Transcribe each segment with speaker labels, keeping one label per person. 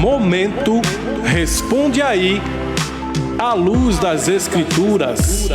Speaker 1: Momento Responde Aí, à luz das Escrituras.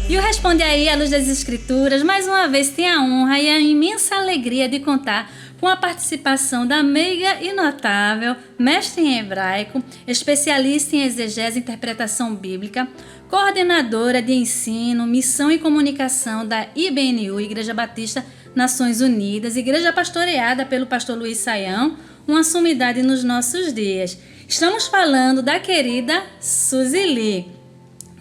Speaker 2: E o Responde Aí, à luz das Escrituras, mais uma vez tem a honra e a imensa alegria de contar com a participação da meiga e notável mestre em hebraico, especialista em exegese e interpretação bíblica, coordenadora de ensino, missão e comunicação da IBNU, Igreja Batista Nações Unidas, igreja pastoreada pelo pastor Luiz Saião, uma sumidade nos nossos dias. Estamos falando da querida Suzy Lee,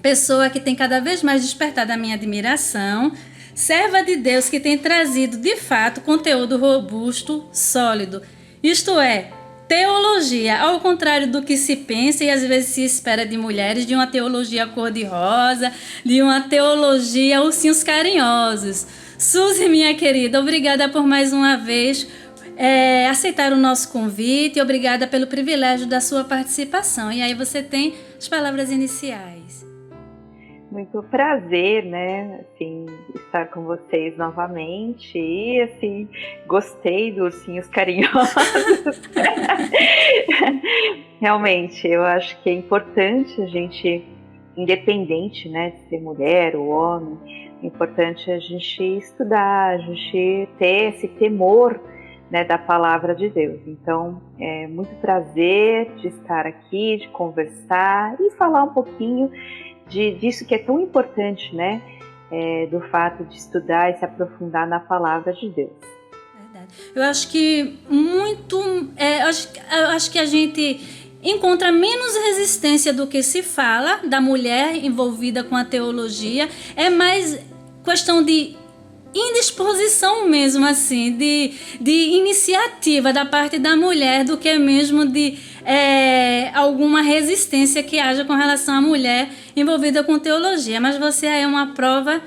Speaker 2: pessoa que tem cada vez mais despertado a minha admiração, serva de Deus que tem trazido, de fato, conteúdo robusto, sólido. Isto é, teologia, ao contrário do que se pensa e às vezes se espera de mulheres, de uma teologia cor-de-rosa, de uma teologia ursinhos carinhosos. Suzy, minha querida, obrigada por mais uma vez aceitar o nosso convite e obrigada pelo privilégio da sua participação. E aí você tem as palavras iniciais.
Speaker 3: Muito prazer, né, assim, estar com vocês novamente e, assim, gostei dos ursinhos carinhosos. Realmente, eu acho que é importante a gente, independente, né, de ser mulher ou homem, é importante a gente estudar, a gente ter esse temor, né, da palavra de Deus. Então, é muito prazer de estar aqui, de conversar e falar um pouquinho disso que é tão importante, né? Do fato de estudar e se aprofundar na palavra de Deus.
Speaker 2: Verdade. Eu acho que eu acho que a gente encontra menos resistência do que se fala da mulher envolvida com a teologia. É mais questão de indisposição mesmo, assim, de iniciativa da parte da mulher do que mesmo de alguma resistência que haja com relação à mulher envolvida com teologia. Mas você é uma prova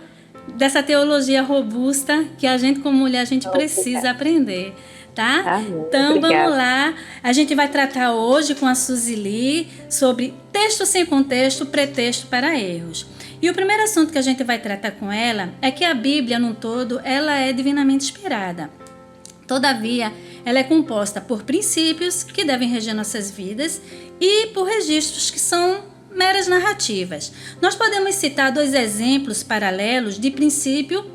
Speaker 2: dessa teologia robusta que a gente, como mulher, a gente precisa aprender, tá? Então, obrigada. Vamos lá. A gente vai tratar hoje com a Suzy Lee sobre texto sem contexto, pretexto para erros. E o primeiro assunto que a gente vai tratar com ela é que a Bíblia, num todo, ela é divinamente inspirada. Todavia, ela é composta por princípios que devem reger nossas vidas e por registros que são meras narrativas. Nós podemos citar 2 exemplos paralelos de princípio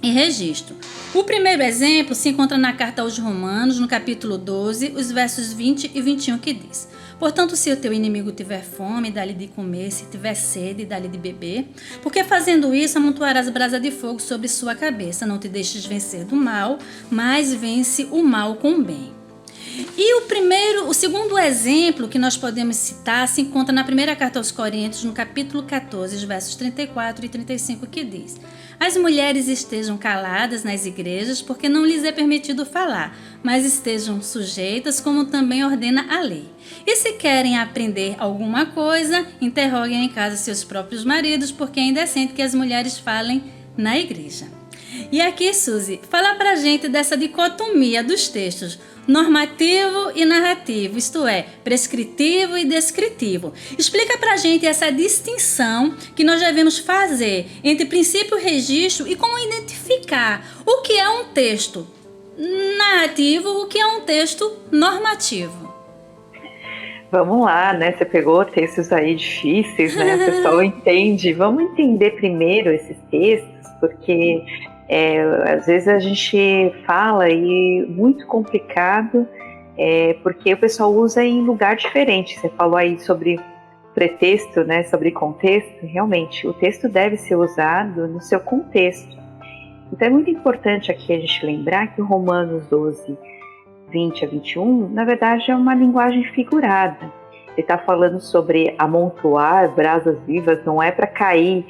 Speaker 2: e registro. O primeiro exemplo se encontra na carta aos Romanos, no capítulo 12, os versos 20 e 21, que diz: portanto, se o teu inimigo tiver fome, dá-lhe de comer, se tiver sede, dá-lhe de beber, porque fazendo isso amontoarás brasa de fogo sobre sua cabeça. Não te deixes vencer do mal, mas vence o mal com o bem. E o segundo exemplo que nós podemos citar se encontra na primeira carta aos Coríntios, no capítulo 14, os versos 34 e 35, que diz: as mulheres estejam caladas nas igrejas, porque não lhes é permitido falar, mas estejam sujeitas, como também ordena a lei. E se querem aprender alguma coisa, interroguem em casa seus próprios maridos, porque é indecente que as mulheres falem na igreja. E aqui, Suzy, fala pra gente dessa dicotomia dos textos, normativo e narrativo, isto é, prescritivo e descritivo. Explica pra gente essa distinção que nós devemos fazer entre princípio e registro e como identificar o que é um texto narrativo, o que é um texto normativo.
Speaker 3: Vamos lá, né? Você pegou textos aí difíceis, né? O pessoal entende. Vamos entender primeiro esses textos, porque às vezes a gente fala e muito complicado, porque o pessoal usa em lugar diferente. Você falou aí sobre pretexto, né? Sobre contexto. Realmente, o texto deve ser usado no seu contexto. Então é muito importante aqui a gente lembrar que o Romanos 12, 20 a 21, na verdade é uma linguagem figurada. Ele está falando sobre amontoar brasas vivas, não é para cair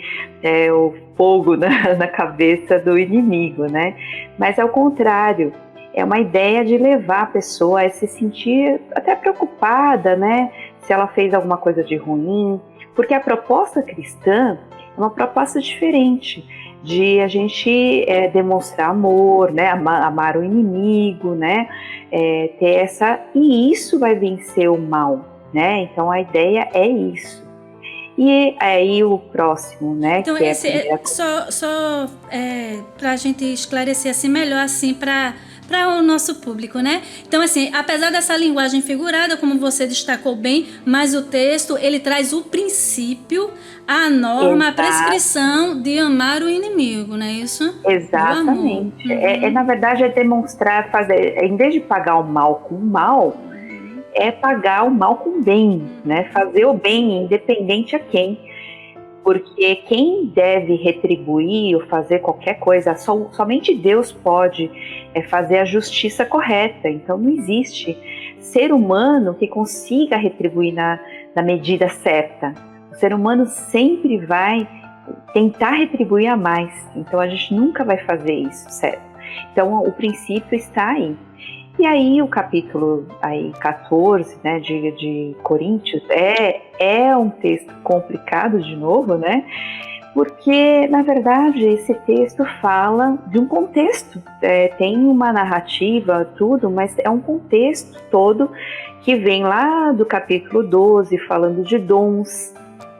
Speaker 3: o fogo na cabeça do inimigo, né? Mas ao contrário, é uma ideia de levar a pessoa a se sentir até preocupada, né? Se ela fez alguma coisa de ruim, porque a proposta cristã é uma proposta diferente, de a gente demonstrar amor, né? Amar o inimigo, né? Ter essa, e isso vai vencer o mal, né? Então a ideia é isso. E aí o próximo, né?
Speaker 2: Então,
Speaker 3: que
Speaker 2: só para a gente esclarecer assim melhor, assim, para para o nosso público, né? Então, assim, apesar dessa linguagem figurada, como você destacou bem, mas o texto, ele traz o princípio, a norma, a prescrição de amar o inimigo, não é isso?
Speaker 3: Exatamente. Na verdade, é demonstrar, fazer, em vez de pagar o mal com o mal, é pagar o mal com o bem, né? Fazer o bem, independente a quem. Porque quem deve retribuir ou fazer qualquer coisa, somente Deus pode fazer a justiça correta. Então não existe ser humano que consiga retribuir na medida certa. O ser humano sempre vai tentar retribuir a mais. Então a gente nunca vai fazer isso, certo? Então o princípio está aí. E aí o capítulo 14, né, de Coríntios é um texto complicado de novo, né? Porque, na verdade, esse texto fala de um contexto. Tem uma narrativa, tudo, mas é um contexto todo que vem lá do capítulo 12, falando de dons,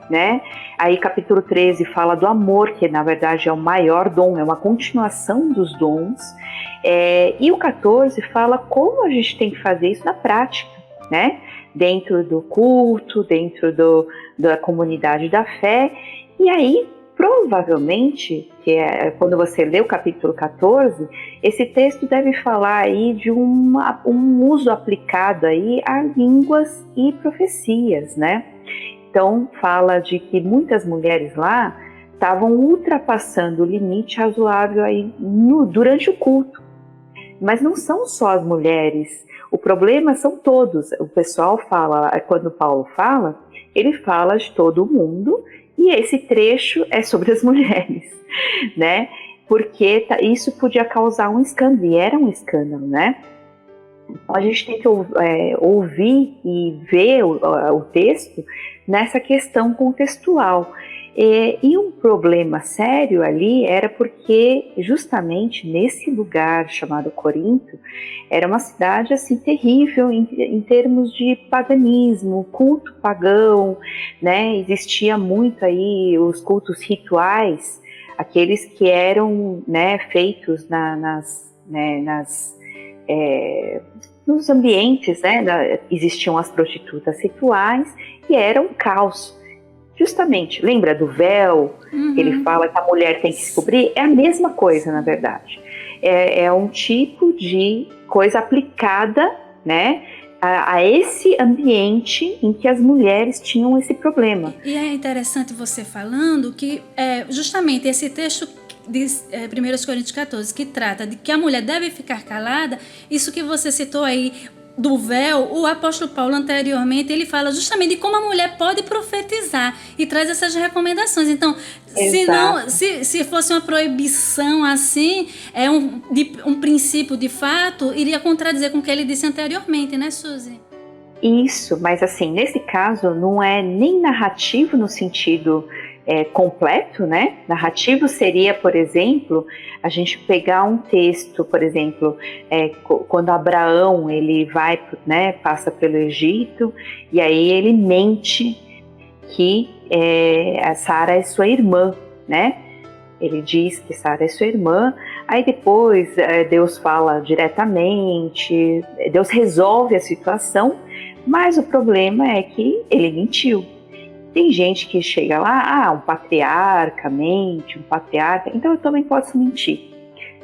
Speaker 3: né? Aí capítulo 13 fala do amor, que na verdade é o maior dom, é uma continuação dos dons. E o 14 fala como a gente tem que fazer isso na prática, né? Dentro do culto, dentro da comunidade da fé. E aí, provavelmente, quando você lê o capítulo 14, esse texto deve falar aí de um uso aplicado aí a línguas e profecias, né? Então, fala de que muitas mulheres lá estavam ultrapassando o limite razoável aí durante o culto. Mas não são só as mulheres, o problema são todos. O pessoal fala, quando Paulo fala, ele fala de todo mundo, e esse trecho é sobre as mulheres, né? Porque isso podia causar um escândalo, e era um escândalo, né? Então a gente tem que ouvir e ver o texto nessa questão contextual. E um problema sério ali era porque justamente nesse lugar chamado Corinto era uma cidade assim terrível em termos de paganismo, culto pagão, né? Existia muito aí os cultos rituais, aqueles que eram, né, feitos nos ambientes, né? Existiam as prostitutas rituais e era um caos. Justamente, lembra do véu, que ele fala que a mulher tem que se cobrir? É a mesma coisa, na verdade. É um tipo de coisa aplicada, né, a esse ambiente em que as mulheres tinham esse problema.
Speaker 2: E é interessante você falando que justamente esse texto de 1 Coríntios 14, que trata de que a mulher deve ficar calada, isso que você citou aí, do véu, o apóstolo Paulo anteriormente, ele fala justamente de como a mulher pode profetizar e traz essas recomendações. Então, se fosse uma proibição assim, um princípio de fato, iria contradizer com o que ele disse anteriormente, né, Suzy?
Speaker 3: Isso, mas assim, nesse caso não é nem narrativo no sentido completo, né? Narrativo seria, por exemplo, a gente pegar um texto, por exemplo, quando Abraão ele vai, né, passa pelo Egito e aí ele mente que a Sara é sua irmã, né? Ele diz que Sara é sua irmã, aí depois Deus fala diretamente, Deus resolve a situação, mas o problema é que ele mentiu. Tem gente que chega lá, um patriarca mente, um patriarca, então eu também posso mentir,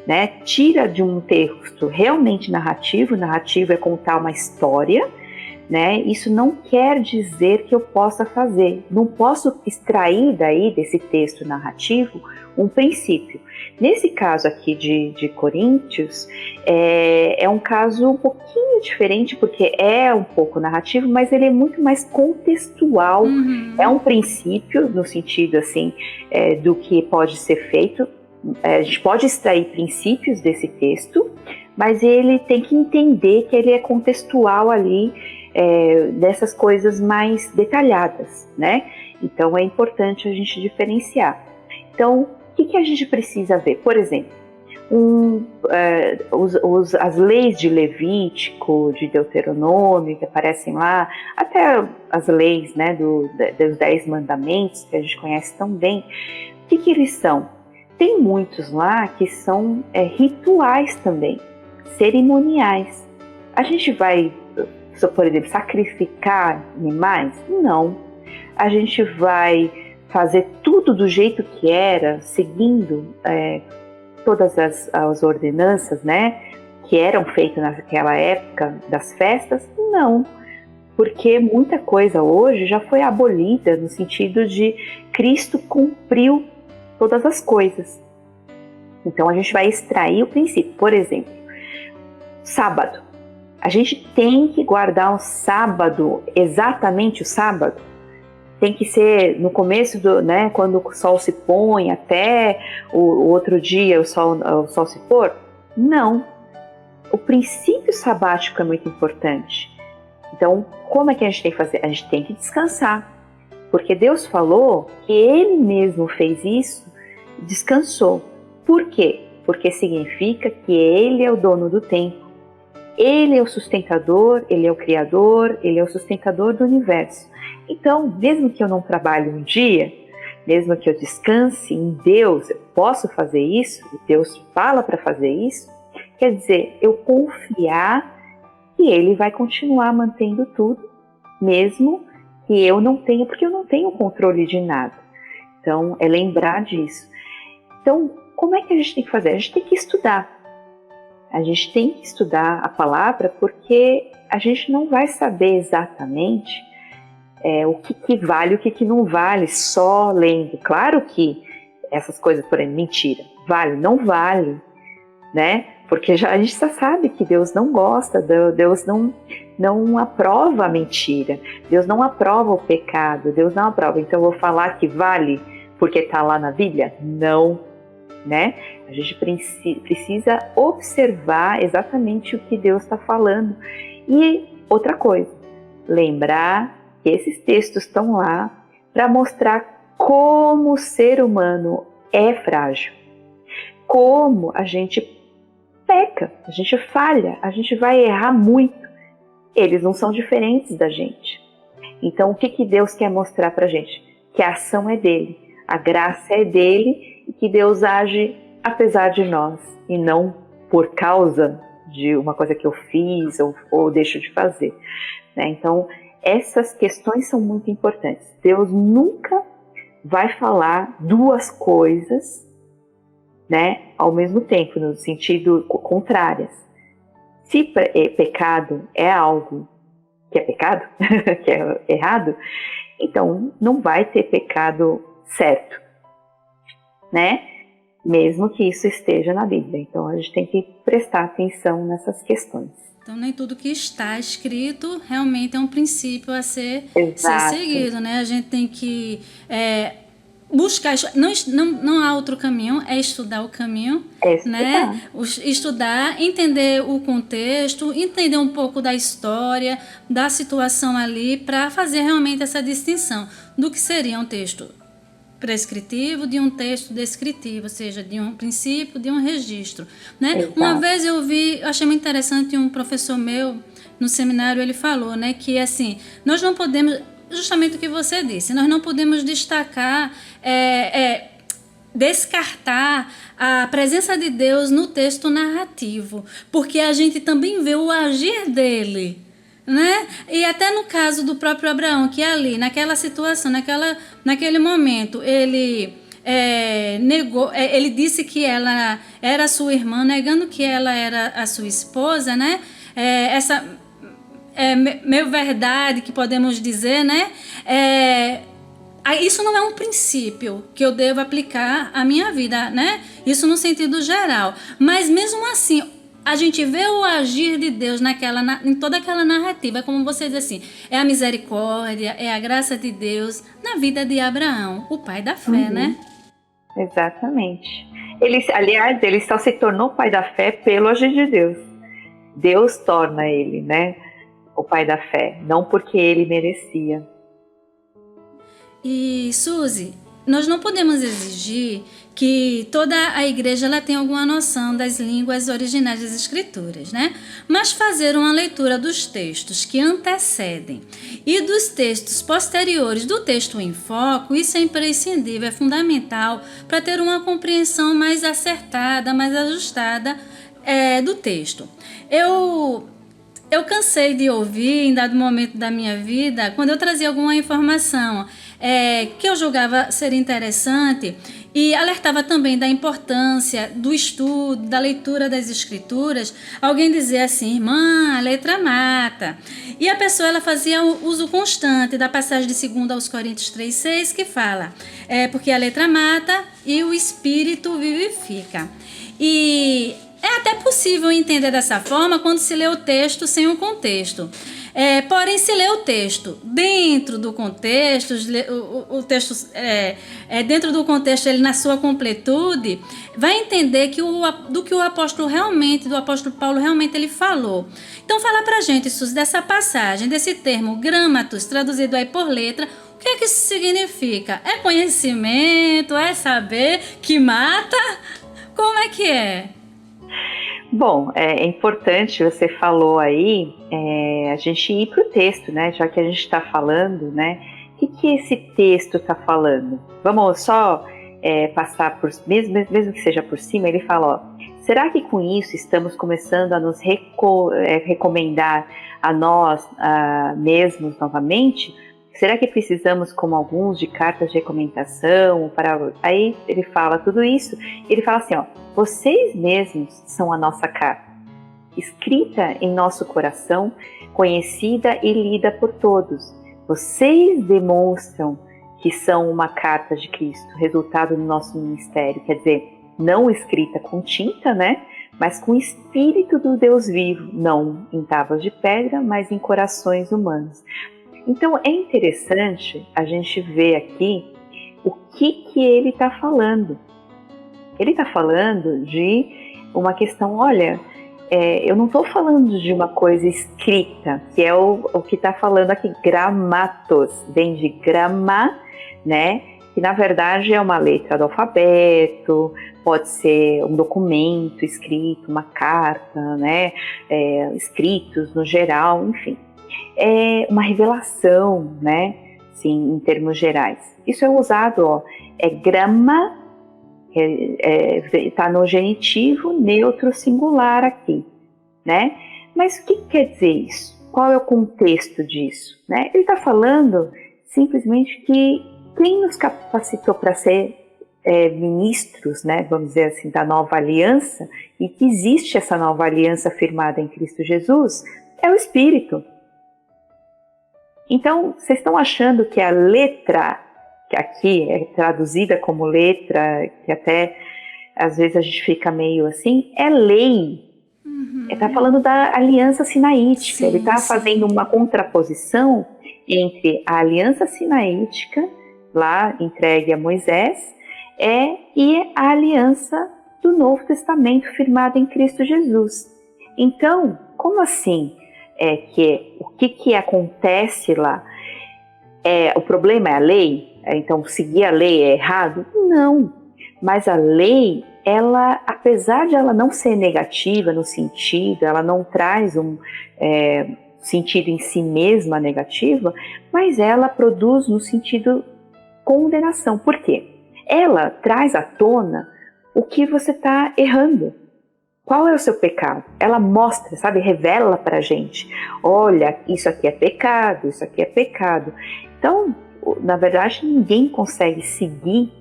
Speaker 3: né? Tira de um texto realmente narrativo é contar uma história, né? Isso não quer dizer que eu possa fazer, não posso extrair daí desse texto narrativo um princípio. Nesse caso aqui de Coríntios, é um caso um pouquinho diferente, porque é um pouco narrativo, mas ele é muito mais contextual. É um princípio, no sentido assim, do que pode ser feito. A gente pode extrair princípios desse texto, mas ele tem que entender que ele é contextual ali, dessas coisas mais detalhadas, né? Então é importante a gente diferenciar. Então, o que a gente precisa ver? Por exemplo, as leis de Levítico, de Deuteronômio, que aparecem lá, até as leis, né, dos 10 mandamentos, que a gente conhece tão bem, o que eles são? Tem muitos lá que são rituais também. cerimoniais. A gente vai, por exemplo, sacrificar animais? Não. A gente vai fazer tudo do jeito que era, seguindo todas as ordenanças, né, que eram feitas naquela época das festas? Não. Porque muita coisa hoje já foi abolida no sentido de Cristo cumpriu todas as coisas. Então a gente vai extrair o princípio. Por exemplo, sábado. A gente tem que guardar o sábado, exatamente o sábado. Tem que ser no começo, né, quando o sol se põe, até o outro dia o sol se pôr? Não. O princípio sabático é muito importante. Então, como é que a gente tem que fazer? A gente tem que descansar. Porque Deus falou que Ele mesmo fez isso, descansou. Por quê? Porque significa que Ele é o dono do tempo. Ele é o sustentador, Ele é o criador, Ele é o sustentador do universo. Então, mesmo que eu não trabalhe um dia, mesmo que eu descanse em Deus, eu posso fazer isso, e Deus fala para fazer isso, quer dizer, eu confiar que Ele vai continuar mantendo tudo, mesmo que eu não tenha, porque eu não tenho controle de nada. Então, é lembrar disso. Então, como é que a gente tem que fazer? A gente tem que estudar. A gente tem que estudar a palavra, porque a gente não vai saber exatamente o que vale e o que não vale só lendo. Claro que essas coisas, por exemplo, mentira, vale, não vale, né? Porque a gente já sabe que Deus não gosta, Deus não aprova a mentira, Deus não aprova o pecado, Deus não aprova. Então eu vou falar que vale porque está lá na Bíblia? Não, né? A gente precisa observar exatamente o que Deus está falando. E outra coisa, lembrar que esses textos estão lá para mostrar como o ser humano é frágil, como a gente peca, a gente falha, a gente vai errar muito. Eles não são diferentes da gente. Então, o que Deus quer mostrar para a gente? Que a ação é dele, a graça é dele e que Deus age apesar de nós e não por causa de uma coisa que eu fiz ou deixo de fazer, né? Então, essas questões são muito importantes. Deus nunca vai falar duas coisas, né, ao mesmo tempo, no sentido contrárias. Se pecado é algo que é pecado, que é errado, então não vai ter pecado certo, né? Mesmo que isso esteja na Bíblia. Então a gente tem que prestar atenção nessas questões.
Speaker 2: Então, nem tudo que está escrito realmente é um princípio a ser seguido, né? A gente tem que buscar, não há outro caminho, é estudar o caminho, né? Estudar, entender o contexto, entender um pouco da história, da situação ali, para fazer realmente essa distinção do que seria um texto prescritivo de um texto descritivo, ou seja, de um princípio, de um registro, né? Uma vez eu achei muito interessante, um professor meu no seminário, ele falou, né, que assim, nós não podemos, justamente o que você disse, nós não podemos descartar a presença de Deus no texto narrativo, porque a gente também vê o agir dele, né? E até no caso do próprio Abraão, que ali, naquela situação, naquele momento, ele negou, ele disse que ela era sua irmã, negando que ela era a sua esposa, né? Essa meio verdade que podemos dizer, né? Isso não é um princípio que eu devo aplicar à minha vida, né? Isso no sentido geral. Mas mesmo assim, a gente vê o agir de Deus em toda aquela narrativa, como você diz assim, é a misericórdia, é a graça de Deus na vida de Abraão, o pai da fé, né?
Speaker 3: Exatamente. Ele só se tornou pai da fé pelo agir de Deus. Deus torna ele, né, o pai da fé, não porque ele merecia.
Speaker 2: E, Suzy, nós não podemos exigir que toda a igreja ela tenha alguma noção das línguas originais das escrituras, né? Mas fazer uma leitura dos textos que antecedem e dos textos posteriores do texto em foco, isso é imprescindível, é fundamental para ter uma compreensão mais acertada, mais ajustada do texto. Eu cansei de ouvir, em dado momento da minha vida, quando eu trazia alguma informação que eu julgava ser interessante e alertava também da importância do estudo, da leitura das escrituras, alguém dizia assim: irmã, a letra mata. E a pessoa ela fazia o uso constante da passagem de 2 aos Coríntios 3,6, que fala, porque a letra mata e o espírito vivifica. E é até possível entender dessa forma quando se lê o texto sem o contexto. Porém, se lê o texto dentro do contexto, o texto dentro do contexto, ele na sua completude, vai entender do que o apóstolo Paulo realmente ele falou. Então, fala pra gente, Suzy, dessa passagem, desse termo grammatos, traduzido aí por letra, o que é que isso significa? É conhecimento? É saber que mata? Como é que é?
Speaker 3: Bom, é importante, você falou aí, a gente ir para o texto, né? Já que a gente está falando, né? O que esse texto está falando? Vamos só passar por, mesmo que seja por cima, ele fala, ó, será que com isso estamos começando a nos recomendar a nós mesmos novamente? Será que precisamos, como alguns, de cartas de recomendação? Aí ele fala tudo isso, ele fala assim, ó, vocês mesmos são a nossa carta, escrita em nosso coração, conhecida e lida por todos. Vocês demonstram que são uma carta de Cristo, resultado do nosso ministério, quer dizer, não escrita com tinta, né? Mas com o Espírito do Deus vivo, não em tábuas de pedra, mas em corações humanos. Então é interessante a gente ver aqui o que ele está falando. Ele está falando de uma questão, olha, eu não estou falando de uma coisa escrita, que é o que está falando aqui, gramatos, vem de grama, né? Que na verdade é uma letra do alfabeto, pode ser um documento escrito, uma carta, né? Escritos no geral, enfim. É uma revelação, né? Sim, em termos gerais. Isso é usado, grama, está no genitivo neutro singular aqui, né? Mas o que quer dizer isso? Qual é o contexto disso? Né? Ele está falando simplesmente que quem nos capacitou para ser ministros, né, vamos dizer assim, da nova aliança, e que existe essa nova aliança firmada em Cristo Jesus, é o Espírito. Então, vocês estão achando que a letra, que aqui é traduzida como letra, que até às vezes a gente fica meio assim, é lei. Ele está falando da aliança sinaítica. Sim, ele está fazendo uma contraposição entre a aliança sinaítica, lá entregue a Moisés, e a aliança do Novo Testamento firmada em Cristo Jesus. Então, como assim? O que acontece lá? O problema é a lei? Então, seguir a lei é errado? Não. Mas a lei, ela, apesar de ela não ser negativa no sentido, ela não traz um sentido em si mesma negativa, mas ela produz no sentido condenação. Por quê? Ela traz à tona o que você está errando. Qual é o seu pecado? Ela mostra, sabe, revela para a gente. Olha, isso aqui é pecado, isso aqui é pecado. Então, na verdade, ninguém consegue seguir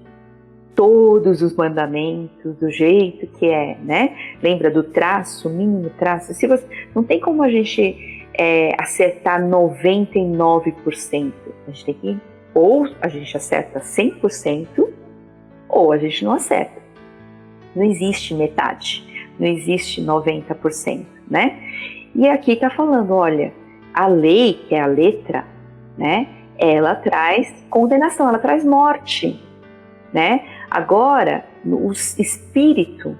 Speaker 3: todos os mandamentos do jeito que é, né? Lembra do traço, mínimo traço? Se você, não tem como a gente acertar 99%. A gente tem que, ou a gente acerta 100%, ou a gente não acerta. Não existe metade. Não existe 90%, né? E aqui está falando, olha, a lei, que é a letra, né? Ela traz condenação, ela traz morte, né? Agora, o espírito,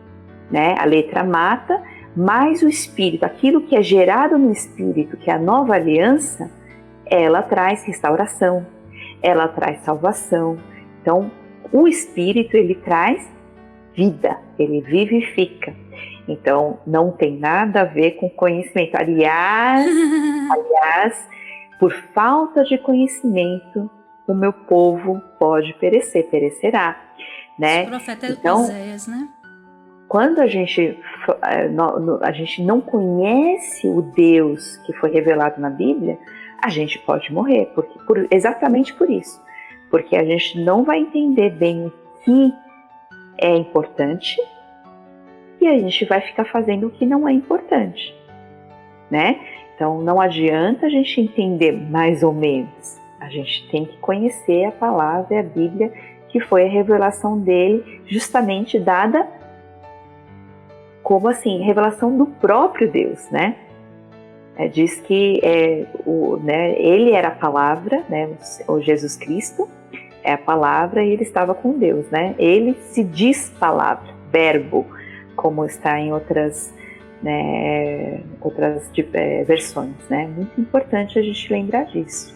Speaker 3: né? A letra mata, mas o espírito, aquilo que é gerado no espírito, que é a nova aliança, ela traz restauração, ela traz salvação. Então, o espírito, ele traz vida, ele vivifica. Então, não tem nada a ver com conhecimento. Aliás, por falta de conhecimento, o meu povo pode perecerá, né?
Speaker 2: O profeta
Speaker 3: então,
Speaker 2: Oséias, né?
Speaker 3: quando a gente não conhece o Deus que foi revelado na Bíblia, a gente pode morrer, exatamente por isso. Porque a gente não vai entender bem o que é importante e a gente vai ficar fazendo o que não é importante, né? Então não adianta a gente entender mais ou menos. A gente tem que conhecer a palavra e a Bíblia, que foi a revelação dele, justamente dada como assim, revelação do próprio Deus, né? Diz que ele era a palavra, né? O Jesus Cristo é a palavra e ele estava com Deus, né? Ele se diz palavra, verbo, como está em outras versões, né? Muito importante a gente lembrar disso.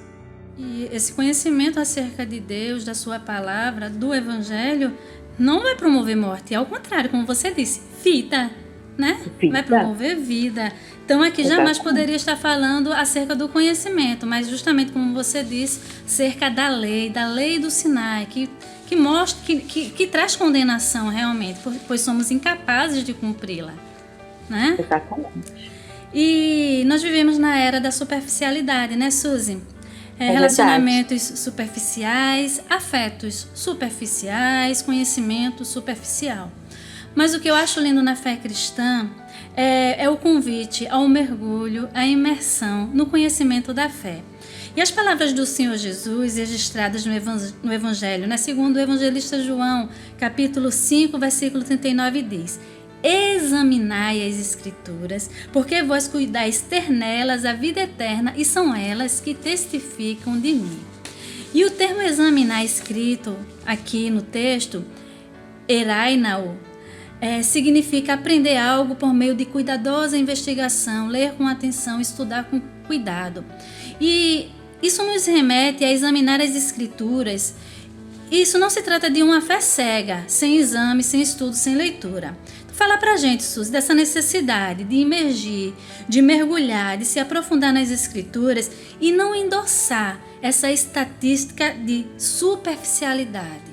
Speaker 2: E esse conhecimento acerca de Deus, da sua palavra, do Evangelho, não vai promover morte, ao contrário, como você disse, vida, né? Vai promover vida. Então aqui jamais poderia estar falando acerca do conhecimento, mas justamente como você disse, acerca da lei do Sinai, que mostra, que traz condenação realmente, pois somos incapazes de cumpri-la, né?
Speaker 3: Exatamente.
Speaker 2: E nós vivemos na era da superficialidade, né, Suzy? Relacionamentos superficiais, afetos superficiais, conhecimento superficial. Mas o que eu acho lindo na fé cristã é o convite ao mergulho, à imersão no conhecimento da fé. E as palavras do Senhor Jesus, registradas no Evangelho, né, segundo o evangelista João, capítulo 5, versículo 39, diz: examinai as Escrituras, porque vós cuidais ter nelas a vida eterna, e são elas que testificam de mim. E o termo examinar escrito aqui no texto, erainao, significa aprender algo por meio de cuidadosa investigação, ler com atenção, estudar com cuidado. E isso nos remete a examinar as Escrituras. Isso não se trata de uma fé cega, sem exame, sem estudo, sem leitura. Fala pra gente, Suzy, dessa necessidade de imergir, de mergulhar, de se aprofundar nas Escrituras e não endossar essa estatística de superficialidade.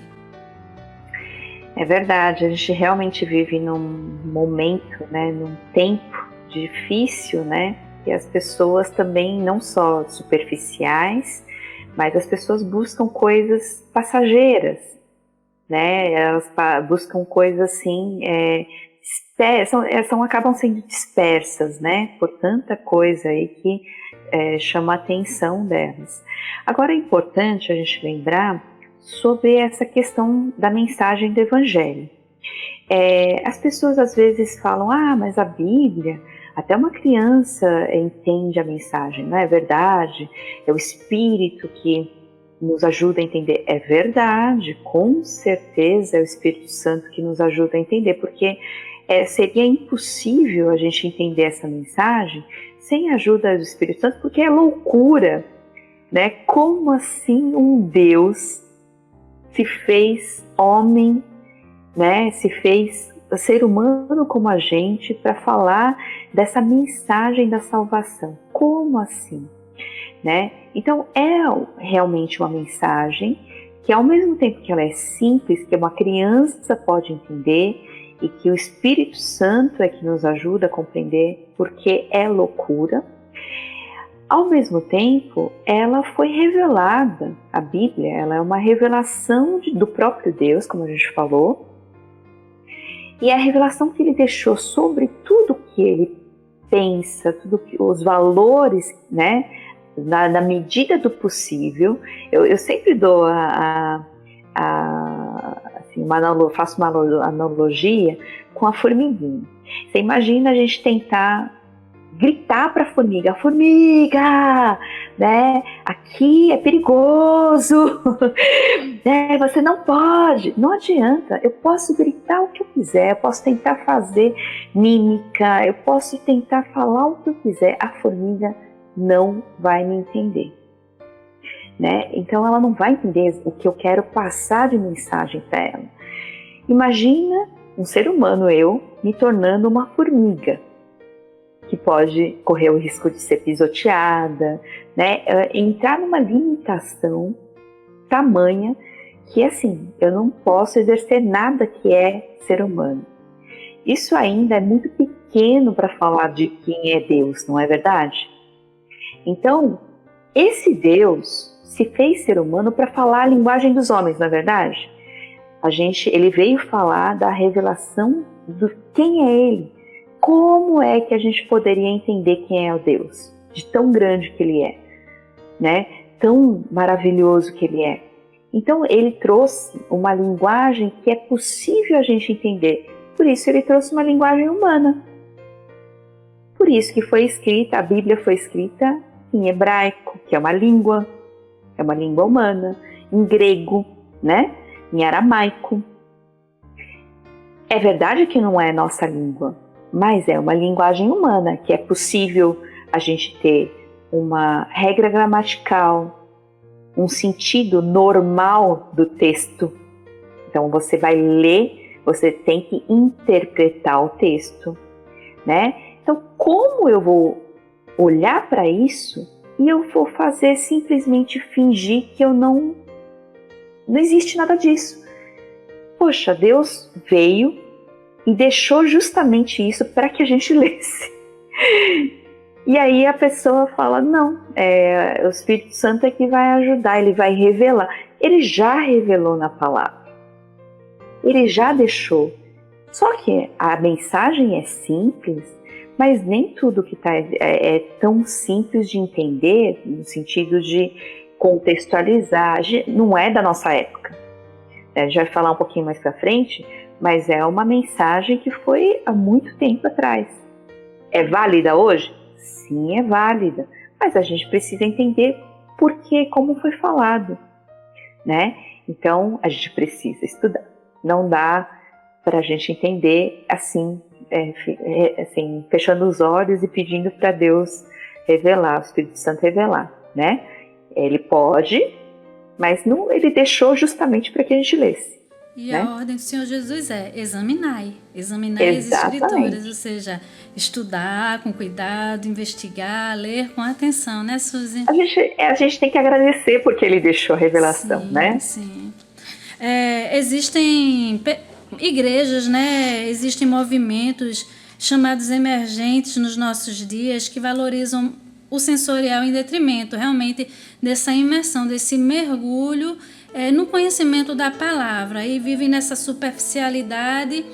Speaker 3: É verdade, a gente realmente vive num momento, né, num tempo difícil, né, e as pessoas também não só superficiais, mas as pessoas buscam coisas passageiras, né, elas buscam coisas assim, acabam sendo dispersas, né, por tanta coisa aí que chama a atenção delas. Agora é importante a gente lembrar sobre essa questão da mensagem do Evangelho. As pessoas às vezes falam, mas a Bíblia, até uma criança entende a mensagem, não é verdade? É o Espírito que nos ajuda a entender. É verdade, com certeza é o Espírito Santo que nos ajuda a entender, porque seria impossível a gente entender essa mensagem sem a ajuda do Espírito Santo, porque é loucura, né? Como assim um Deus se fez homem, né? Se fez ser humano como a gente para falar dessa mensagem da salvação? Como assim? Né? Então é realmente uma mensagem que, ao mesmo tempo que ela é simples, que uma criança pode entender e que o Espírito Santo é que nos ajuda a compreender, porque é loucura, ao mesmo tempo ela foi revelada, a Bíblia ela é uma revelação do próprio Deus, como a gente falou, e é a revelação que ele deixou sobre tudo que ele pensa, tudo que, os valores, né, na medida do possível. Eu sempre dou faço uma analogia com a formiguinha. Você imagina a gente tentar gritar para a formiga, né? Aqui é perigoso, né? Você não pode. Não adianta. Eu posso gritar o que eu quiser, eu posso tentar fazer mímica, eu posso tentar falar o que eu quiser. A formiga não vai me entender, né? Então ela não vai entender o que eu quero passar de mensagem para ela. Imagina um ser humano, eu, me tornando uma formiga, que pode correr o risco de ser pisoteada, né? Entrar numa limitação tamanha que, assim, eu não posso exercer nada que é ser humano. isso ainda é muito pequeno para falar de quem é Deus, não é verdade? Então, esse Deus se fez ser humano para falar a linguagem dos homens, não é verdade? Ele veio falar da revelação do quem é Ele. Como é que a gente poderia entender quem é o Deus? De tão grande que Ele é, né? Tão maravilhoso que Ele é. Então, Ele trouxe uma linguagem que é possível a gente entender. Por isso, Ele trouxe uma linguagem humana. Por isso que a Bíblia foi escrita em hebraico, que é uma língua humana, em grego, né? Em aramaico. É verdade que não é nossa língua, mas é uma linguagem humana, que é possível a gente ter uma regra gramatical, um sentido normal do texto. Então você vai ler, você tem que interpretar o texto, né? Então como eu vou olhar para isso e eu vou fazer simplesmente fingir que não existe nada disso? Poxa, Deus veio e deixou justamente isso para que a gente lesse. E aí a pessoa fala, não, o Espírito Santo é que vai ajudar, ele vai revelar. Ele já revelou na palavra. Ele já deixou. Só que a mensagem é simples, mas nem tudo que é tão simples de entender, no sentido de contextualizar, não é da nossa época. A gente vai falar um pouquinho mais para frente, mas é uma mensagem que foi há muito tempo atrás. É válida hoje? Sim, é válida, mas a gente precisa entender por que, como foi falado, né? Então, a gente precisa estudar. Não dá para a gente entender assim, fechando os olhos e pedindo para Deus revelar, o Espírito Santo revelar, né? Ele pode, mas não, ele deixou justamente para que a gente lesse.
Speaker 2: E
Speaker 3: né?
Speaker 2: a ordem do Senhor Jesus é examinai as Escrituras, ou seja, estudar com cuidado, investigar, ler com atenção, né, Suzy?
Speaker 3: A gente tem que agradecer porque ele deixou a revelação,
Speaker 2: sim,
Speaker 3: né?
Speaker 2: Sim. Existem igrejas, né? Existem movimentos chamados emergentes nos nossos dias que valorizam o sensorial em detrimento realmente dessa imersão, desse mergulho no conhecimento da palavra, e vivem nessa superficialidade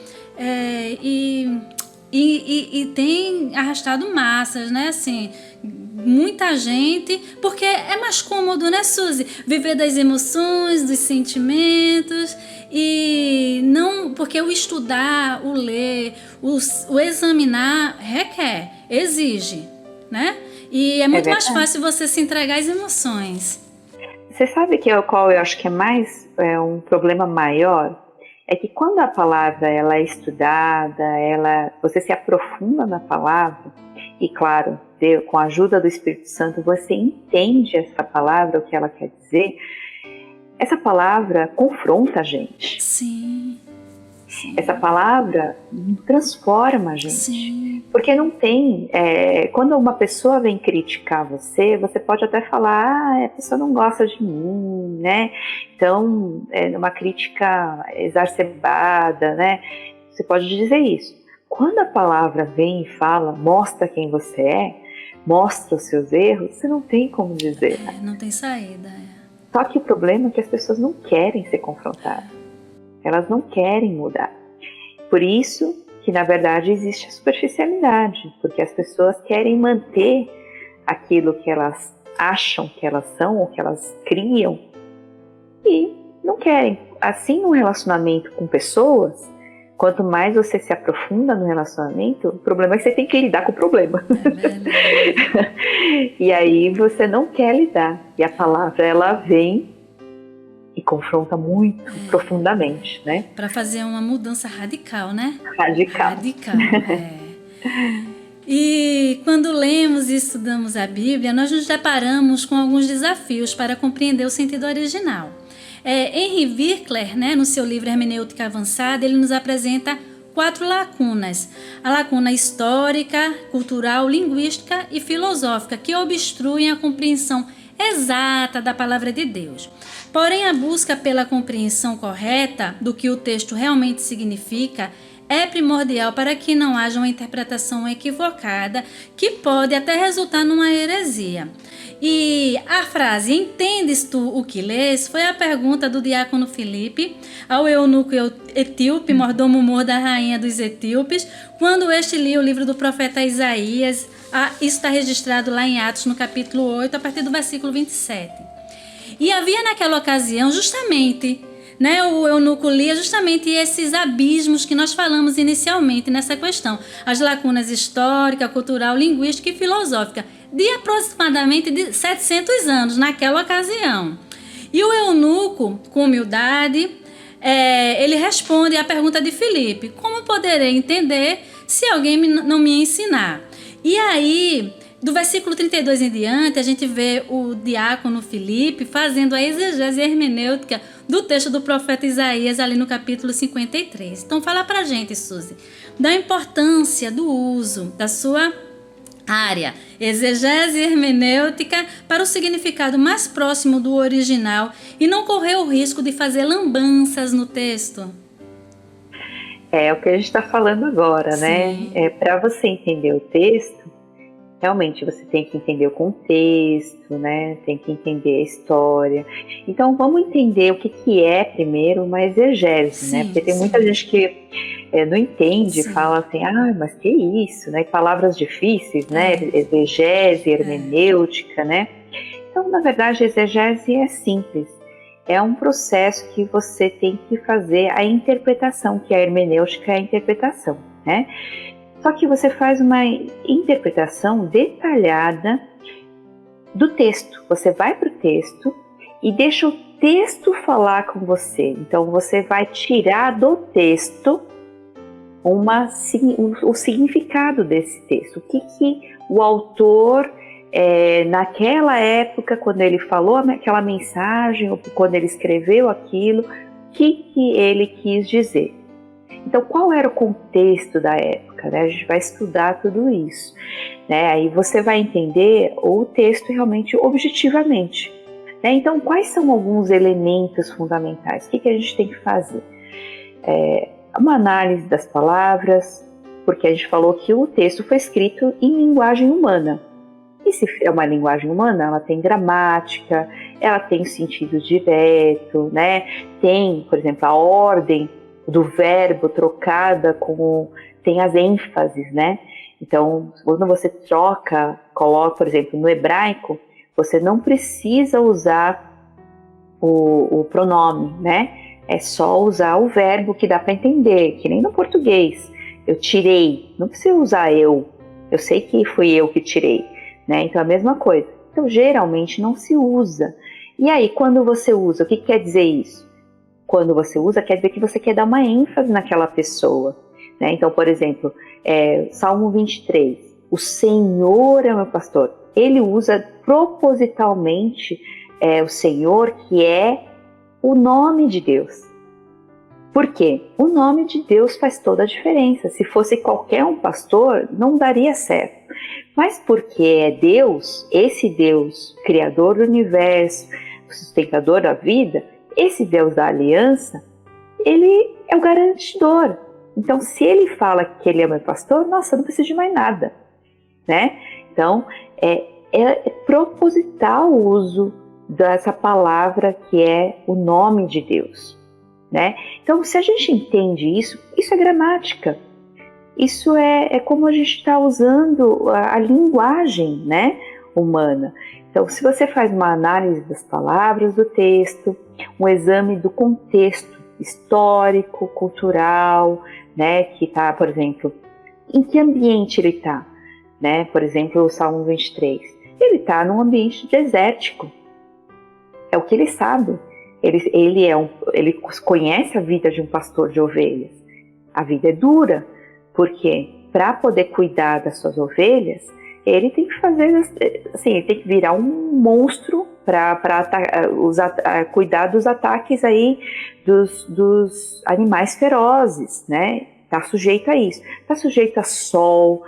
Speaker 2: e tem arrastado massas, né? Assim, muita gente, porque é mais cômodo, né, Suzy? Viver das emoções, dos sentimentos, e não, porque o estudar, o ler, o examinar requer, exige, né? E é muito mais fácil você se entregar às emoções.
Speaker 3: Você sabe qual eu acho que é mais um problema maior? É que quando a palavra ela é estudada, você se aprofunda na palavra, e claro, com a ajuda do Espírito Santo, você entende essa palavra, o que ela quer dizer. Essa palavra confronta a gente.
Speaker 2: Sim.
Speaker 3: Essa palavra transforma a gente.
Speaker 2: Sim.
Speaker 3: Porque não tem... quando uma pessoa vem criticar você pode até falar, a pessoa não gosta de mim, né? Então, uma crítica exacerbada, né? Você pode dizer isso. Quando a palavra vem e fala, mostra quem você é, mostra os seus erros, você não tem como dizer.
Speaker 2: Não tem saída.
Speaker 3: Só que o problema é que as pessoas não querem ser confrontadas. Elas não querem mudar. Por isso que, na verdade, existe a superficialidade, porque as pessoas querem manter aquilo que elas acham que elas são ou que elas criam e não querem. Assim, no relacionamento com pessoas, quanto mais você se aprofunda no relacionamento, o problema é que você tem que lidar com o problema. E aí você não quer lidar. E a palavra, ela vem e confronta muito profundamente, né?
Speaker 2: Para fazer uma mudança radical, né?
Speaker 3: Radical.
Speaker 2: E quando lemos e estudamos a Bíblia, nós nos deparamos com alguns desafios para compreender o sentido original. Henry Winkler, né, no seu livro Hermenêutica Avançada, ele nos apresenta 4 lacunas. A lacuna histórica, cultural, linguística e filosófica, que obstruem a compreensão exata da palavra de Deus. Porém, a busca pela compreensão correta do que o texto realmente significa é primordial para que não haja uma interpretação equivocada que pode até resultar numa heresia. E a frase "entendes tu o que lês" foi a pergunta do diácono Filipe ao eunuco etíope, mordomo-mor da rainha dos etíopes, quando este lia o livro do profeta Isaías. Isso está registrado lá em Atos, no capítulo 8, a partir do versículo 27. E havia naquela ocasião justamente, o eunuco lia justamente esses abismos que nós falamos inicialmente nessa questão, as lacunas histórica, cultural, linguística e filosófica, de aproximadamente de 700 anos naquela ocasião. E o eunuco, com humildade, ele responde à pergunta de Filipe: como poderei entender se alguém não me ensinar? E aí, do versículo 32 em diante, a gente vê o diácono Filipe fazendo a exegese hermenêutica do texto do profeta Isaías, ali no capítulo 53. Então, fala pra gente, Suzy, da importância do uso da sua área, exegese hermenêutica, para o significado mais próximo do original e não correr o risco de fazer lambanças no texto.
Speaker 3: É o que a gente está falando agora, né? Para você entender o texto, realmente você tem que entender o contexto, né? Tem que entender a história. Então vamos entender o que é primeiro uma exegese, né? Porque tem muita gente que não entende, fala assim, mas que isso, né? Palavras difíceis, né? Exegese, hermenêutica, né? Então, na verdade, a exegese é simples. É um processo que você tem que fazer a interpretação, que a hermenêutica é a interpretação, né? Só que você faz uma interpretação detalhada do texto. Você vai para o texto e deixa o texto falar com você. Então, você vai tirar do texto o significado desse texto. O que o autor, naquela época, quando ele falou aquela mensagem, ou quando ele escreveu aquilo, o que ele quis dizer. Então, qual era o contexto da época, né? A gente vai estudar tudo isso, né? Aí você vai entender o texto realmente objetivamente, né? Então, quais são alguns elementos fundamentais? O que a gente tem que fazer? Uma análise das palavras, porque a gente falou que o texto foi escrito em linguagem humana. E se é uma linguagem humana, ela tem gramática, ela tem sentido direto, né? Tem, por exemplo, a ordem do verbo trocada tem as ênfases, né? Então, quando você coloca, por exemplo, no hebraico, você não precisa usar o pronome, né? É só usar o verbo que dá para entender, que nem no português. Eu tirei, não precisa usar eu sei que fui eu que tirei, né? Então, é a mesma coisa. Então, geralmente não se usa. E aí, quando você usa, o que quer dizer isso? Quando você usa, quer dizer que você quer dar uma ênfase naquela pessoa, né? Então, por exemplo, Salmo 23, o Senhor é meu pastor. Ele usa propositalmente o Senhor, que é o nome de Deus. Por quê? O nome de Deus faz toda a diferença. Se fosse qualquer um pastor, não daria certo. Mas porque é Deus, esse Deus, Criador do universo, sustentador da vida, esse Deus da aliança, ele é o garantidor. Então, se ele fala que ele é meu pastor, nossa, não preciso de mais nada, né? Então, é proposital o uso dessa palavra que é o nome de Deus, né? Então, se a gente entende isso é gramática. Isso é como a gente está usando a linguagem, né, humana. Então, se você faz uma análise das palavras do texto, um exame do contexto histórico, cultural, né, que está, por exemplo, em que ambiente ele está, né? Por exemplo, o Salmo 23, ele está num ambiente desértico, é o que ele sabe. Ele conhece a vida de um pastor de ovelhas. A vida é dura, porque para poder cuidar das suas ovelhas, ele tem que fazer, assim, ele tem que virar um monstro para cuidar dos ataques aí dos animais ferozes, né? Tá sujeito a isso. Tá sujeito a sol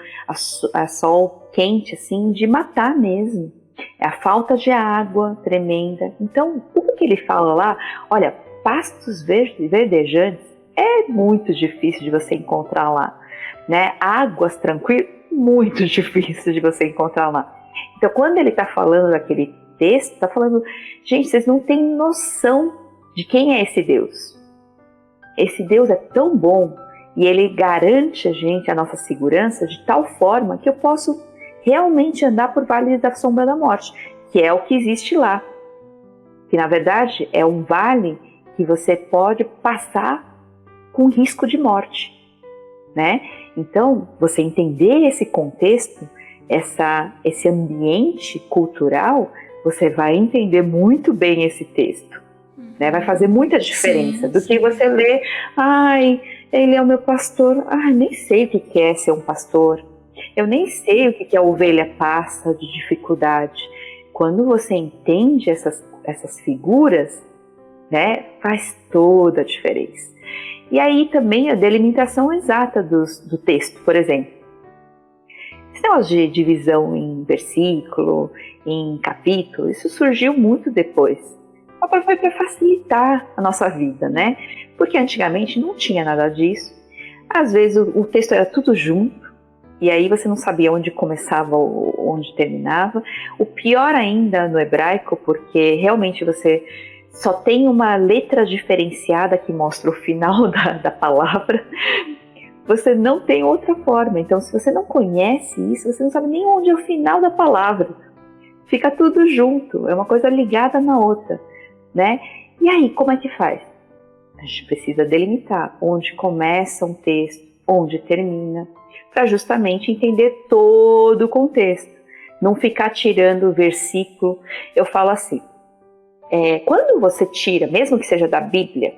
Speaker 3: quente, assim, de matar mesmo. É a falta de água tremenda. Então, o que ele fala lá? Olha, pastos verdejantes, é muito difícil de você encontrar lá, né? Águas tranquilas, muito difícil de você encontrar lá. Então, quando ele está falando daquele texto, está falando, gente, vocês não têm noção de quem é esse Deus. Esse Deus é tão bom e ele garante a nossa segurança de tal forma que eu posso realmente andar por vale da sombra da morte, que é o que existe lá. Que na verdade é um vale que você pode passar com risco de morte, né? Então, você entender esse contexto, esse ambiente cultural, você vai entender muito bem esse texto. Né? Vai fazer muita diferença do que você ler, ai, ele é o meu pastor, ai, nem sei o que é ser um pastor, eu nem sei o que a ovelha passa de dificuldade. Quando você entende essas figuras, né, faz toda a diferença. E aí também a delimitação exata do texto, por exemplo. Esse negócio de divisão em versículo, em capítulo, isso surgiu muito depois. Foi para facilitar a nossa vida, né? Porque antigamente não tinha nada disso. Às vezes o texto era tudo junto, e aí você não sabia onde começava ou onde terminava. O pior ainda no hebraico, porque realmente você só tem uma letra diferenciada que mostra o final da palavra. Você não tem outra forma. Então, se você não conhece isso, você não sabe nem onde é o final da palavra. Fica tudo junto, é uma coisa ligada na outra, né? E aí, como é que faz? A gente precisa delimitar onde começa um texto, onde termina, para justamente entender todo o contexto. Não ficar tirando o versículo. Eu falo assim, quando você tira, mesmo que seja da Bíblia,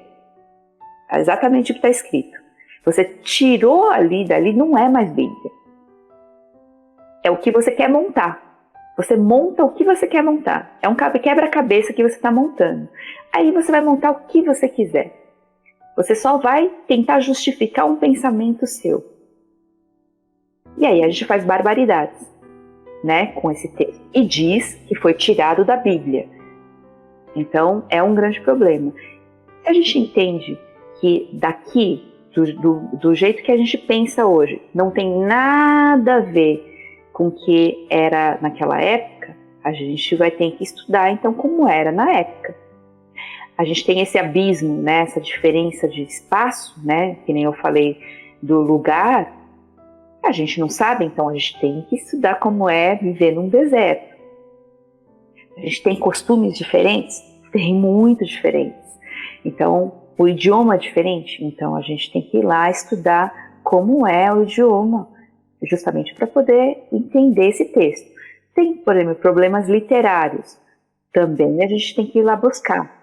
Speaker 3: exatamente o que está escrito, você tirou dali não é mais Bíblia. É o que você quer montar. Você monta o que você quer montar. É um quebra-cabeça que você está montando. Aí você vai montar o que você quiser. Você só vai tentar justificar um pensamento seu. E aí a gente faz barbaridades, né, com esse texto. E diz que foi tirado da Bíblia. Então é um grande problema. Se a gente entende que daqui, do jeito que a gente pensa hoje, não tem nada a ver com o que era naquela época, a gente vai ter que estudar então como era na época. A gente tem esse abismo, né, essa diferença de espaço, né, que nem eu falei do lugar, a gente não sabe, então a gente tem que estudar como é viver num deserto. A gente tem costumes diferentes? Tem muito diferentes. Então, o idioma é diferente, então a gente tem que ir lá estudar como é o idioma, justamente para poder entender esse texto. Tem, por exemplo, problemas literários, também a gente tem que ir lá buscar.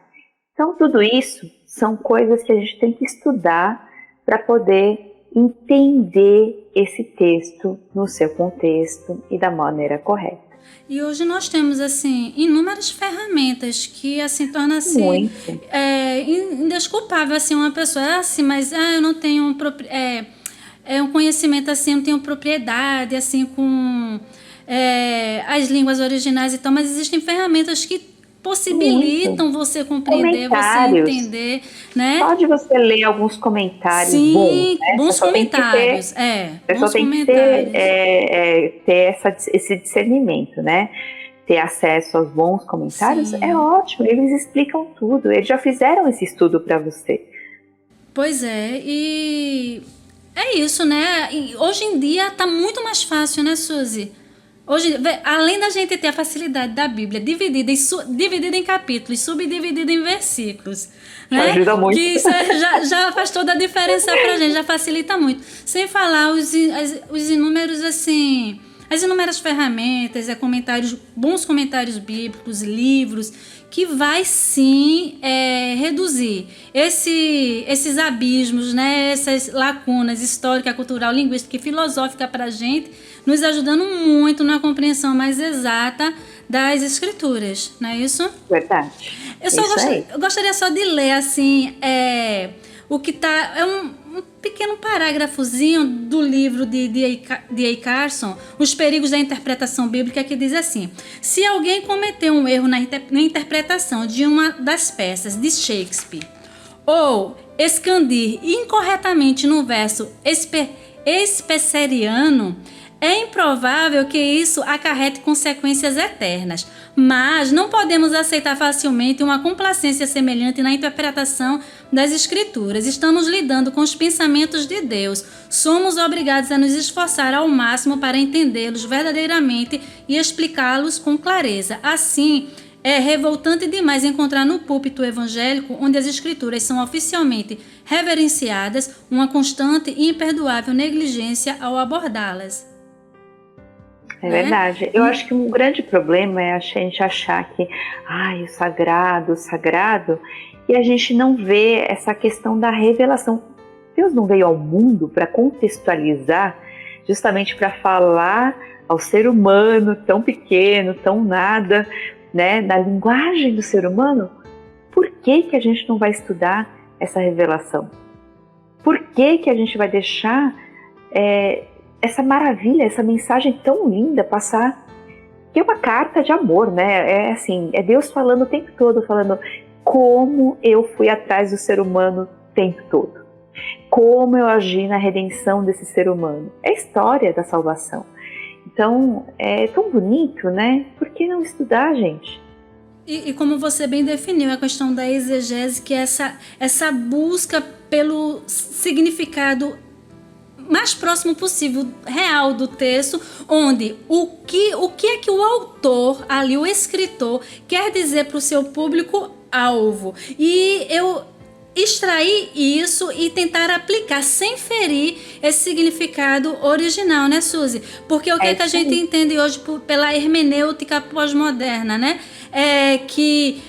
Speaker 3: Então, tudo isso são coisas que a gente tem que estudar para poder entender esse texto no seu contexto e da maneira correta.
Speaker 2: E hoje nós temos, assim, inúmeras ferramentas que, assim, torna, assim, indesculpável, assim, uma pessoa, assim, mas eu não tenho um conhecimento, assim, eu não tenho propriedade, assim, com as línguas originais e tal, mas existem ferramentas que possibilitam você compreender, você entender, né?
Speaker 3: Só de você ler alguns comentários bons, né?
Speaker 2: Bons comentários,
Speaker 3: A pessoa tem que ter esse discernimento, né? Ter acesso aos bons comentários. Sim. É ótimo, eles explicam tudo, eles já fizeram esse estudo para você.
Speaker 2: Pois é, e é isso, né? E hoje em dia tá muito mais fácil, né, Suzy? Hoje, além da gente ter a facilidade da Bíblia dividida em capítulos, subdividida em versículos, né?
Speaker 3: Ajuda muito.
Speaker 2: Que isso já faz toda a diferença pra gente, já facilita muito. Sem falar os inúmeros, assim, as inúmeras ferramentas, bons comentários bíblicos, livros, que vai sim reduzir esses abismos, né? Essas lacunas histórica, cultural, linguística e filosófica pra gente, nos ajudando muito na compreensão mais exata das escrituras, não é isso?
Speaker 3: Verdade.
Speaker 2: Eu gostaria só de ler, assim, o que está... É um pequeno parágrafozinho do livro de D.A. Carson, Os Perigos da Interpretação Bíblica, que diz assim: se alguém cometeu um erro na interpretação de uma das peças de Shakespeare ou expandir incorretamente no verso especeriano, é improvável que isso acarrete consequências eternas, mas não podemos aceitar facilmente uma complacência semelhante na interpretação das Escrituras. Estamos lidando com os pensamentos de Deus. Somos obrigados a nos esforçar ao máximo para entendê-los verdadeiramente e explicá-los com clareza. Assim, é revoltante demais encontrar no púlpito evangélico, onde as Escrituras são oficialmente reverenciadas, uma constante e imperdoável negligência ao abordá-las.
Speaker 3: É verdade. Eu acho que um grande problema é a gente achar que o sagrado, e a gente não vê essa questão da revelação. Deus não veio ao mundo para contextualizar, justamente para falar ao ser humano tão pequeno, tão nada, né, na linguagem do ser humano. Por que a gente não vai estudar essa revelação? Por que a gente vai deixar essa maravilha, essa mensagem tão linda passar, que é uma carta de amor, né? É Deus falando o tempo todo, falando como eu fui atrás do ser humano o tempo todo, como eu agi na redenção desse ser humano. É a história da salvação. Então, é tão bonito, né? Por que não estudar, gente?
Speaker 2: E como você bem definiu, a questão da exegese, que é essa busca pelo significado mais próximo possível, real do texto, onde o que é que o autor, ali o escritor, quer dizer para o seu público-alvo. E eu extrair isso e tentar aplicar sem ferir esse significado original, né, Suzy? Porque o que a gente entende hoje pela hermenêutica pós-moderna, né? É que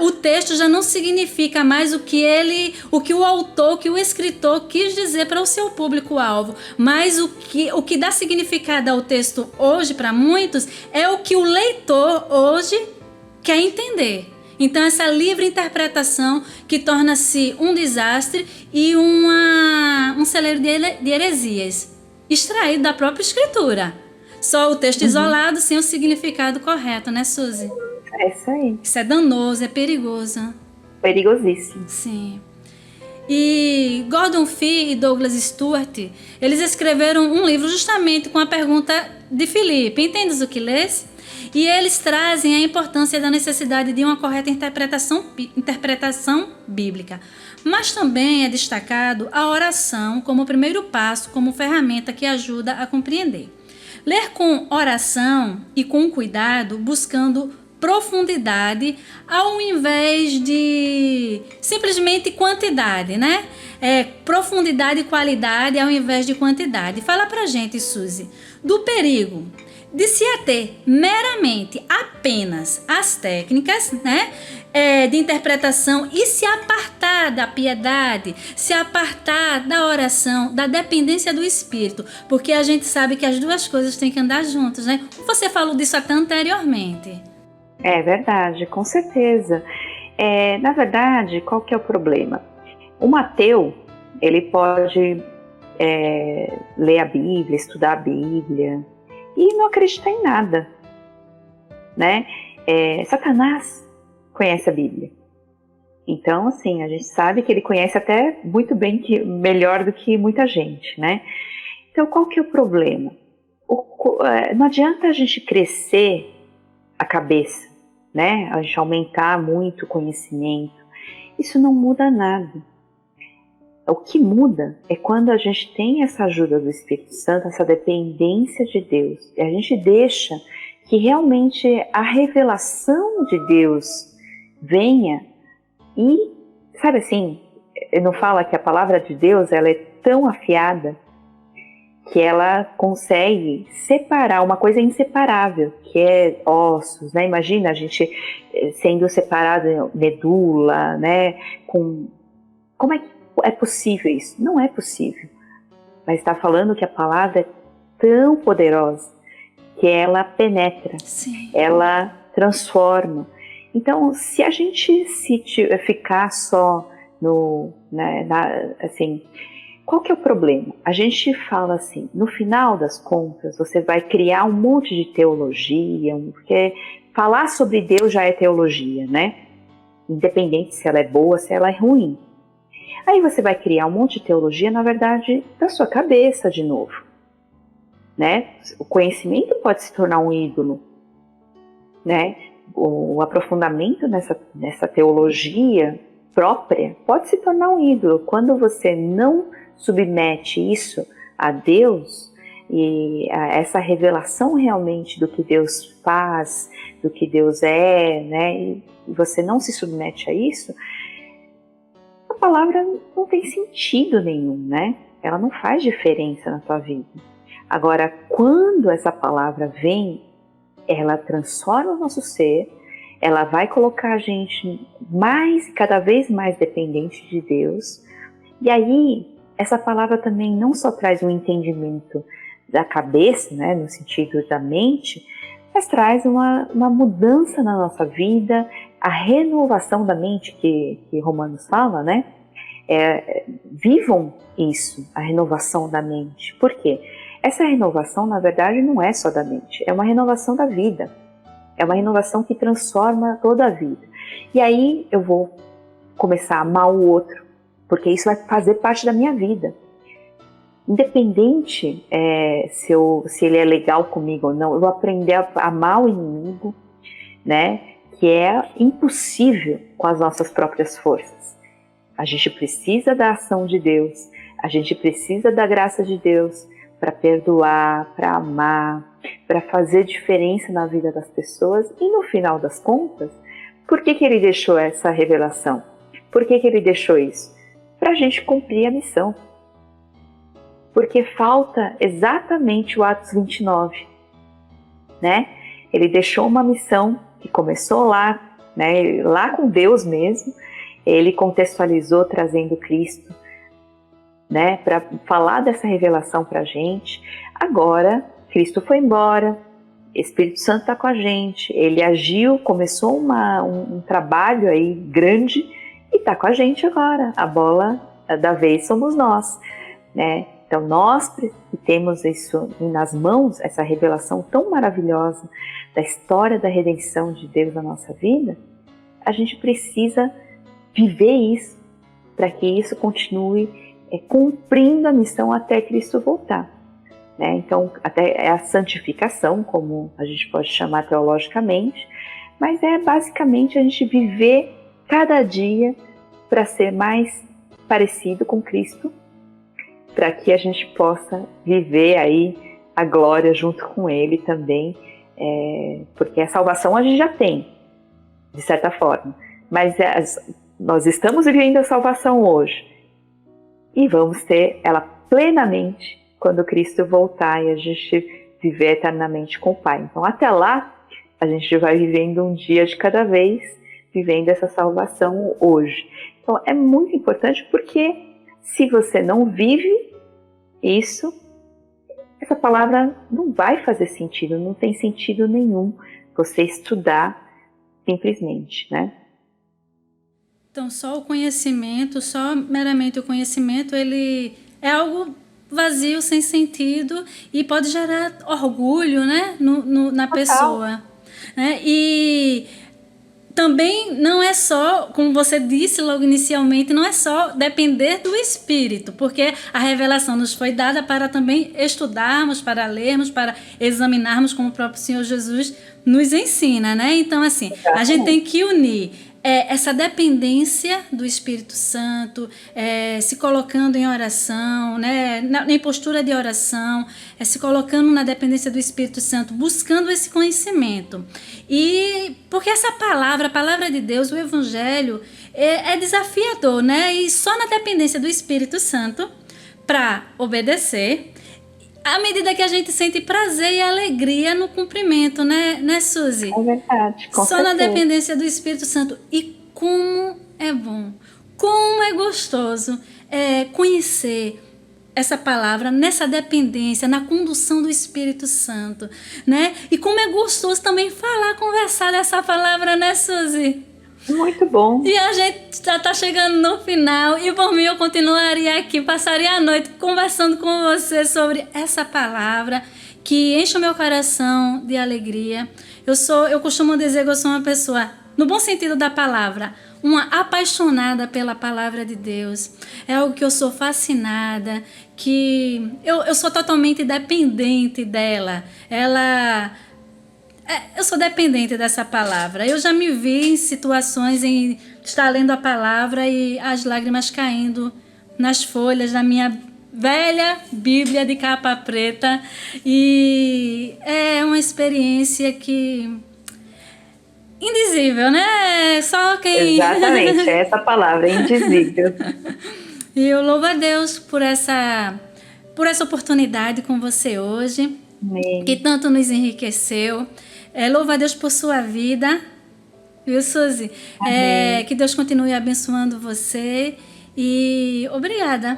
Speaker 2: o texto já não significa mais o que o autor, que o escritor quis dizer para o seu público-alvo, mas o que dá significado ao texto hoje para muitos é o que o leitor hoje quer entender. Então essa livre interpretação que torna-se um desastre e um celeiro de heresias, extraído da própria escritura. Só o texto isolado, sem o significado correto, né, Suzy?
Speaker 3: É isso aí.
Speaker 2: Isso é danoso, é perigoso.
Speaker 3: Perigosíssimo.
Speaker 2: Sim. E Gordon Fee e Douglas Stuart, eles escreveram um livro justamente com a pergunta de Filipe: entendes o que lês? E eles trazem a importância da necessidade de uma correta interpretação bíblica. Mas também é destacado a oração como primeiro passo, como ferramenta que ajuda a compreender. Ler com oração e com cuidado, buscando profundidade ao invés de simplesmente quantidade, né? Profundidade e qualidade ao invés de quantidade. Fala pra gente, Suzy, do perigo de se ater meramente apenas às técnicas, né, de interpretação e se apartar da piedade, se apartar da oração, da dependência do Espírito, porque a gente sabe que as duas coisas têm que andar juntas, né? Você falou disso até anteriormente.
Speaker 3: É verdade, com certeza. Na verdade, qual que é o problema? Um ateu, ele pode ler a Bíblia, estudar a Bíblia e não acreditar em nada, né? Satanás conhece a Bíblia. Então, assim, a gente sabe que ele conhece até muito bem, melhor do que muita gente, né? Então, qual que é o problema? Não adianta a gente crescer a cabeça, né? A gente aumentar muito o conhecimento. Isso não muda nada. O que muda é quando a gente tem essa ajuda do Espírito Santo, essa dependência de Deus, e a gente deixa que realmente a revelação de Deus venha e, sabe assim, não fala que a palavra de Deus ela é tão afiada que ela consegue separar uma coisa inseparável, que é ossos, né? Imagina a gente sendo separado medula, né? Como é que é possível isso? Não é possível. Mas está falando que a palavra é tão poderosa que ela penetra,
Speaker 2: Sim.
Speaker 3: Ela transforma. Então, se a gente ficar só assim, qual que é o problema? A gente fala assim, no final das contas, você vai criar um monte de teologia, porque falar sobre Deus já é teologia, né? independente se ela é boa, se ela é ruim. Aí você vai criar um monte de teologia, na verdade, da sua cabeça de novo, né? O conhecimento pode se tornar um ídolo, né? O aprofundamento nessa teologia própria pode se tornar um ídolo. Quando você não submete isso a Deus e a essa revelação realmente do que Deus faz, do que Deus é, né? E você não se submete a isso, a palavra não tem sentido nenhum, né? Ela não faz diferença na tua vida. Agora, quando essa palavra vem, ela transforma o nosso ser, ela vai colocar a gente cada vez mais dependente de Deus. E aí, essa palavra também não só traz um entendimento da cabeça, né, no sentido da mente, mas traz uma mudança na nossa vida, a renovação da mente que Romanos fala, né? Vivam isso, a renovação da mente. Por quê? Essa renovação, na verdade, não é só da mente, é uma renovação da vida. É uma renovação que transforma toda a vida. E aí eu vou começar a amar o outro, porque isso vai fazer parte da minha vida. Independente se ele é legal comigo ou não, eu vou aprender a amar o inimigo, né? Que é impossível com as nossas próprias forças. A gente precisa da ação de Deus, a gente precisa da graça de Deus para perdoar, para amar, para fazer diferença na vida das pessoas. E no final das contas, por que ele deixou essa revelação? Por que ele deixou isso? Para a gente cumprir a missão. Porque falta exatamente o Atos 29, né? Ele deixou uma missão que começou lá, né? Lá com Deus mesmo. Ele contextualizou trazendo Cristo, né? Para falar dessa revelação para a gente. Agora, Cristo foi embora, Espírito Santo está com a gente, ele agiu, começou um trabalho aí grande e está com a gente agora. A bola da vez somos nós, né? Então nós que temos isso nas mãos, essa revelação tão maravilhosa da história da redenção de Deus na nossa vida, a gente precisa viver isso para que isso continue cumprindo a missão até Cristo voltar. Né? Então, até é a santificação, como a gente pode chamar teologicamente, mas é basicamente a gente viver cada dia para ser mais parecido com Cristo, para que a gente possa viver aí a glória junto com Ele também, porque a salvação a gente já tem, de certa forma, mas nós estamos vivendo a salvação hoje e vamos ter ela plenamente quando Cristo voltar e a gente viver eternamente com o Pai. Então, até lá, a gente vai vivendo um dia de cada vez, vivendo essa salvação hoje. Então, é muito importante porque se você não vive isso, essa palavra não vai fazer sentido, não tem sentido nenhum você estudar simplesmente, né?
Speaker 2: Então, só o conhecimento, só meramente o conhecimento, ele é algo vazio, sem sentido e pode gerar orgulho, né, na pessoa. Né? E também não é só, como você disse logo inicialmente, não é só depender do Espírito, porque a revelação nos foi dada para também estudarmos, para lermos, para examinarmos, como o próprio Senhor Jesus nos ensina, né? Então, assim, a gente tem que unir essa dependência do Espírito Santo, se colocando em oração, né, em postura de oração, se colocando na dependência do Espírito Santo, buscando esse conhecimento. E porque essa palavra, a palavra de Deus, o Evangelho, é desafiador, né? E só na dependência do Espírito Santo para obedecer, à medida que a gente sente prazer e alegria no cumprimento, né Suzy?
Speaker 3: É verdade, com
Speaker 2: Só
Speaker 3: certeza.
Speaker 2: na dependência do Espírito Santo. E como é bom, como é gostoso conhecer essa palavra nessa dependência, na condução do Espírito Santo, né? E como é gostoso também falar, conversar dessa palavra, né, Suzy?
Speaker 3: Muito bom.
Speaker 2: E a gente já está chegando no final e por mim eu continuaria aqui, passaria a noite conversando com você sobre essa palavra que enche o meu coração de alegria. Eu costumo dizer que eu sou uma pessoa no bom sentido da palavra, uma apaixonada pela palavra de Deus. É algo que eu sou fascinada, que eu sou totalmente dependente dela. Eu sou dependente dessa palavra. Eu já me vi em situações em estar lendo a palavra e as lágrimas caindo nas folhas da minha velha Bíblia de capa preta. E é uma experiência que... indizível, né? Só quem...
Speaker 3: Exatamente, é essa palavra, indizível.
Speaker 2: E eu louvo a Deus por essa oportunidade com você hoje,
Speaker 3: Amém.
Speaker 2: que tanto nos enriqueceu. Louvo a Deus por sua vida, viu, Suzy? Que Deus continue abençoando você. E obrigada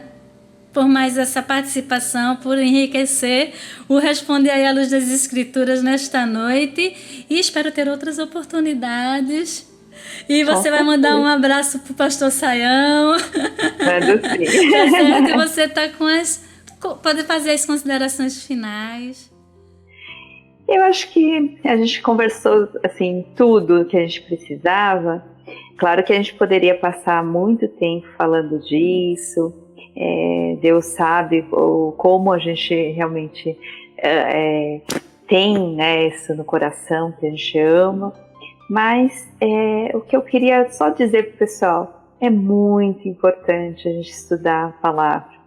Speaker 2: por mais essa participação, por enriquecer o Responde Aí à Luz das Escrituras nesta noite. E espero ter outras oportunidades. E você vai mandar um abraço pro pastor Sayão.
Speaker 3: Mando sim.
Speaker 2: Tá certo? E você tá pode fazer as considerações finais.
Speaker 3: Eu acho que a gente conversou assim tudo que a gente precisava. Claro que a gente poderia passar muito tempo falando disso. Deus sabe como a gente realmente tem, né, isso no coração, que a gente ama. Mas o que eu queria só dizer para o pessoal, é muito importante a gente estudar a palavra.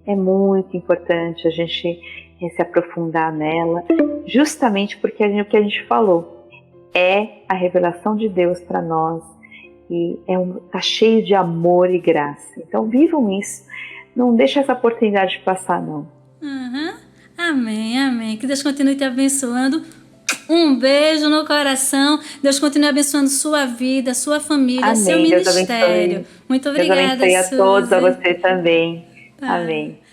Speaker 3: É muito importante a gente se aprofundar nela, justamente porque o que a gente falou é a revelação de Deus para nós e tá cheio de amor e graça. Então vivam isso, não deixe essa oportunidade passar, não.
Speaker 2: Amém, amém. Que Deus continue te abençoando. Um beijo no coração. Deus continue abençoando sua vida, sua família,
Speaker 3: amém.
Speaker 2: seu
Speaker 3: Deus
Speaker 2: ministério.
Speaker 3: abençoe.
Speaker 2: Muito obrigada,
Speaker 3: Deus abençoe a
Speaker 2: Suzy.
Speaker 3: todos, a você também.
Speaker 2: Tá.
Speaker 3: Amém.